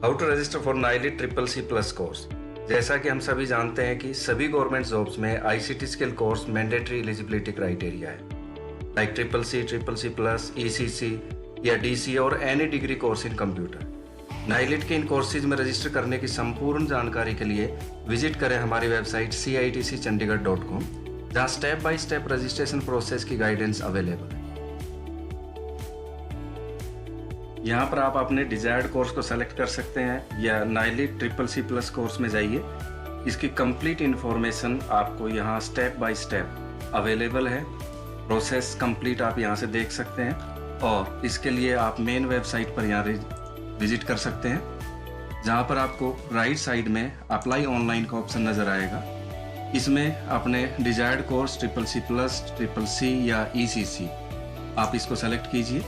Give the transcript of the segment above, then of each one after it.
How to register for NIELIT triple C plus course. जैसा कि हम सभी जानते हैं कि सभी गवर्नमेंट जॉब्स में ICT skill course mandatory eligibility criteria है, like triple C plus, ECC या डीसी और any degree course in computer. NIELIT के इन कोर्सेज में रजिस्टर करने की संपूर्ण जानकारी के लिए विजिट करें हमारी वेबसाइट citcchandigarh.com, जहां step by step registration process की गाइडेंस अवेलेबल है। यहाँ पर आप अपने डिजायर्ड कोर्स को सेलेक्ट कर सकते हैं या NIELIT triple C plus course में जाइए। इसकी कंप्लीट इन्फॉर्मेशन आपको यहाँ स्टेप बाय स्टेप अवेलेबल है। प्रोसेस कंप्लीट आप यहाँ से देख सकते हैं और इसके लिए आप मेन वेबसाइट पर यहाँ विजिट कर सकते हैं, जहाँ पर आपको राइट साइड में अप्लाई ऑनलाइन का ऑप्शन नज़र आएगा। इसमें अपने desired course triple C plus, triple C या ईसीसी आप इसको सेलेक्ट कीजिए।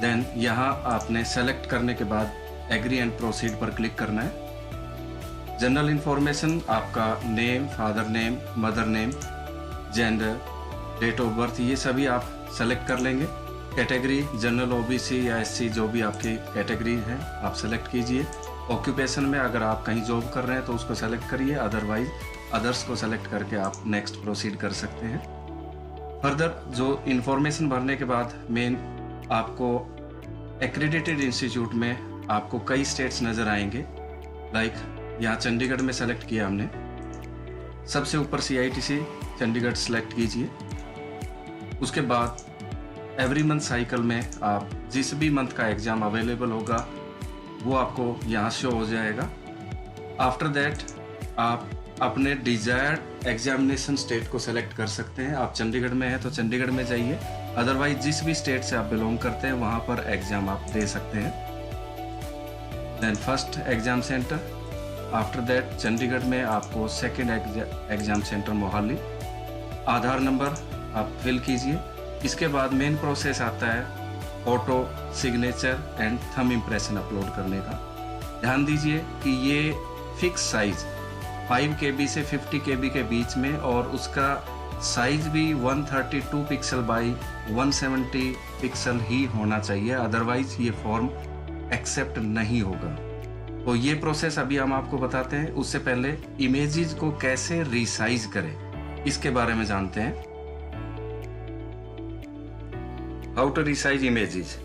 देन यहाँ आपने सेलेक्ट करने के बाद एग्री एंड प्रोसीड पर क्लिक करना है। जनरल इंफॉर्मेशन आपका name, father name, mother name, gender, date of birth, ये सभी आप सेलेक्ट कर लेंगे। कैटेगरी जनरल, ओबीसी या एससी, जो भी आपकी कैटेगरी है आप सेलेक्ट कीजिए। ऑक्यूपेशन में अगर आप कहीं जॉब कर रहे हैं तो उसको सेलेक्ट करिए, अदरवाइज अदर्स को सेलेक्ट करके आप नेक्स्ट प्रोसीड कर सकते हैं। फर्दर जो इंफॉर्मेशन भरने के बाद मेन आपको एक्रेडिटेड इंस्टीट्यूट में आपको कई स्टेट्स नज़र आएंगे, लाइक यहाँ चंडीगढ़ में सेलेक्ट किया हमने। सबसे ऊपर CITC चंडीगढ़ सेलेक्ट कीजिए। उसके बाद एवरी मंथ साइकिल में आप जिस भी मंथ का एग्ज़ाम अवेलेबल होगा वो आपको यहाँ शो हो जाएगा। आफ्टर दैट आप अपने डिजायर्ड एग्जामिनेशन स्टेट को सेलेक्ट कर सकते हैं। आप चंडीगढ़ में हैं तो चंडीगढ़ में जाइए, अदरवाइज जिस भी स्टेट से आप बिलोंग करते हैं वहाँ पर एग्ज़ाम आप दे सकते हैं। Then first exam centre, after that Chandigarh में आपको second exam centre Mohali. Aadhaar number आप फिल कीजिए। इसके बाद मेन प्रोसेस आता है photo, signature and thumb impression upload करने का। ध्यान दीजिए कि ये फिक्स साइज़ 5 KB से 50 KB के बीच में और उसका साइज भी 132 पिक्सल बाई 170 पिक्सल ही होना चाहिए, अदरवाइज ये फॉर्म एक्सेप्ट नहीं होगा। तो ये प्रोसेस अभी हम आपको बताते हैं। उससे पहले इमेजेस को कैसे रिसाइज करें इसके बारे में जानते हैं। How to resize images.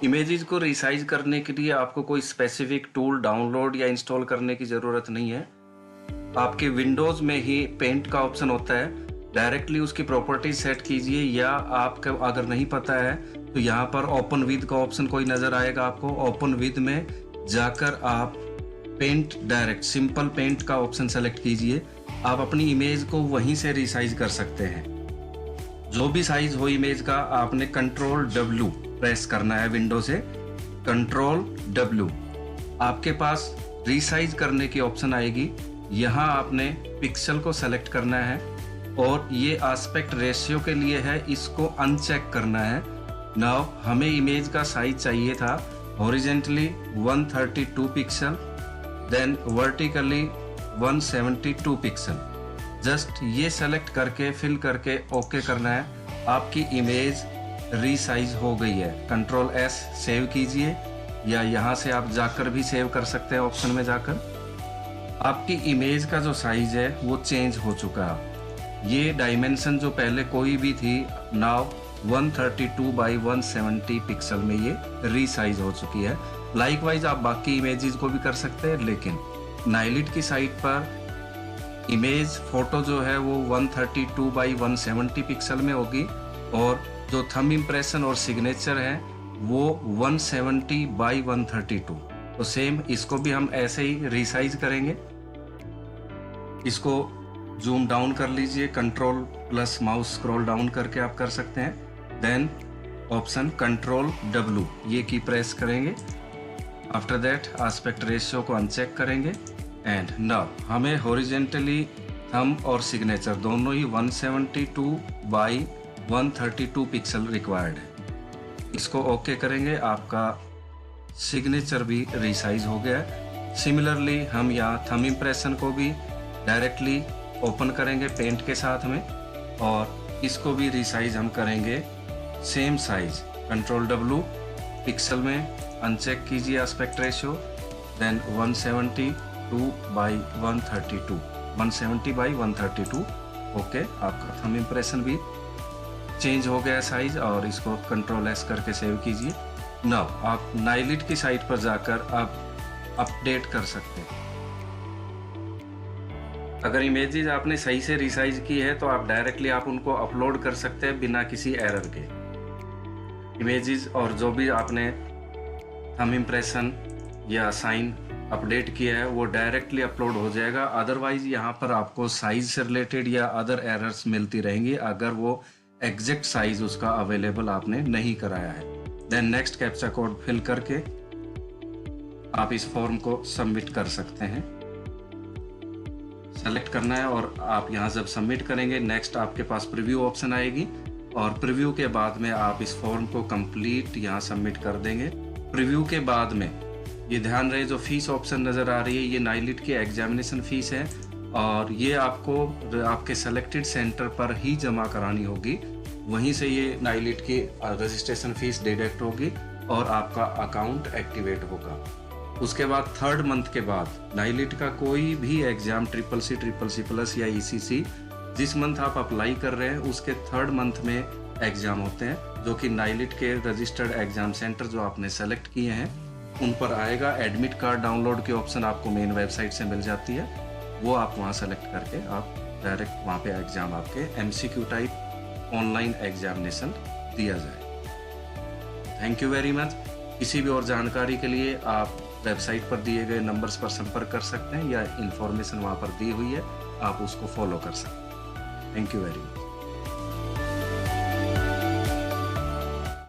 Images को रिसाइज करने के लिए आपको कोई स्पेसिफिक टूल डाउनलोड या इंस्टॉल करने की ज़रूरत नहीं है। आपके विंडोज़ में ही पेंट का ऑप्शन होता है, डायरेक्टली उसकी प्रॉपर्टीज सेट कीजिए, या आपको अगर नहीं पता है तो यहाँ पर ओपन विद का ऑप्शन कोई नज़र आएगा आपको। ओपन विद में जाकर आप पेंट, डायरेक्ट सिंपल पेंट का ऑप्शन सेलेक्ट कीजिए। आप अपनी इमेज को वहीं से रिसाइज कर सकते हैं। जो भी साइज हो इमेज का, आपने Ctrl W प्रेस करना है विंडो से। Ctrl W, आपके पास रिसाइज करने की ऑप्शन आएगी। यहाँ आपने पिक्सल को सेलेक्ट करना है और ये एस्पेक्ट रेशियो के लिए है, इसको अनचेक करना है। नाउ हमें इमेज का साइज चाहिए था horizontally 132 pixel, then vertically 172 pixel. Just ये सेलेक्ट करके फिल करके ओके करना है। आपकी इमेज रीसाइज हो गई है। Ctrl S सेव कीजिए, या यहाँ से आप जाकर भी सेव कर सकते हैं ऑप्शन में जाकर। आपकी इमेज का जो साइज है वो चेंज हो चुका है। ये डायमेंशन जो पहले कोई भी थी, नाउ 132 बाई 170 पिक्सल में ये रीसाइज हो चुकी है। लाइकवाइज आप बाकी इमेजेस को भी कर सकते हैं, लेकिन नाइलिट की साइट पर इमेज फोटो जो है वो 132 बाई 170 पिक्सल में होगी और जो थंब इम्प्रेशन और सिग्नेचर है वो 170 बाई 132। तो सेम इसको भी हम ऐसे ही रिसाइज करेंगे। इसको जूम डाउन कर लीजिए, Ctrl plus mouse scroll down करके आप कर सकते हैं। देन ऑप्शन Ctrl W, ये की प्रेस करेंगे। आफ्टर दैट एस्पेक्ट रेशियो को अनचेक करेंगे एंड नाउ हमें हॉरिजेंटली थंब और सिग्नेचर दोनों ही 172 बाई 132 पिक्सल रिक्वायर्ड है। इसको ओके करेंगे। आपका सिग्नेचर भी रिसाइज हो गया है। सिमिलरली हम यहाँ थंब इम्प्रेशन को भी डायरेक्टली ओपन करेंगे पेंट के साथ में और इसको भी रिसाइज हम करेंगे same size. Ctrl W pixel में अनचेक कीजिए एस्पेक्ट रेशियो, देन 172/132, 170/132। ओके, आपका थंब इम्प्रेशन भी चेंज हो गया साइज, और इसको कंट्रोल एस करके सेव कीजिए। नाउ आप नाइलिट की साइट पर जाकर आप अपडेट कर सकते हैं। अगर इमेजेस आपने सही से रिसाइज की है तो आप डायरेक्टली आप उनको अपलोड कर सकते हैं बिना किसी एरर के। इमेजेस और जो भी आपने थंब इम्प्रेशन या साइन अपडेट किया है वो डायरेक्टली अपलोड हो जाएगा। अदरवाइज यहाँ पर आपको साइज से रिलेटेड या अदर एरर्स मिलती रहेंगी अगर वो एग्जैक्ट साइज उसका अवेलेबल आपने नहीं कराया है। Then next captcha code fill करके आप इस फॉर्म को सबमिट कर सकते हैं। सेलेक्ट करना है और आप यहाँ जब सबमिट करेंगे नेक्स्ट आपके पास प्रीव्यू ऑप्शन आएगी, और प्रीव्यू के बाद में आप इस फॉर्म को कंप्लीट यहाँ सबमिट कर देंगे। प्रीव्यू के बाद में ये ध्यान रहे जो फीस ऑप्शन नज़र आ रही है ये नाइलिट की एग्जामिनेशन फीस है, और ये आपको आपके सेलेक्टेड सेंटर पर ही जमा करानी होगी। वहीं से ये नाइलिट की रजिस्ट्रेशन फीस डिडक्ट होगी और आपका अकाउंट एक्टिवेट होगा। उसके बाद 3rd मंथ के बाद नाइलिट का कोई भी एग्जाम CCC+ या ECC जिस मंथ आप अप्लाई कर रहे हैं उसके 3rd मंथ में एग्जाम होते हैं, जो कि नाइलिट के रजिस्टर्ड एग्जाम सेंटर जो आपने सेलेक्ट किए हैं उन पर आएगा। एडमिट कार्ड डाउनलोड की ऑप्शन आपको मेन वेबसाइट से मिल जाती है, वो आप वहाँ सेलेक्ट करके आप डायरेक्ट वहाँ पे एग्जाम आपके MCQ टाइप ऑनलाइन एग्जामिनेशन दिया जाए। Thank you very much. किसी भी और जानकारी के लिए आप वेबसाइट पर दिए गए नंबर्स पर संपर्क कर सकते हैं या इन्फॉर्मेशन वहाँ पर दी हुई है आप उसको फॉलो कर सकते हैं। Thank you very much.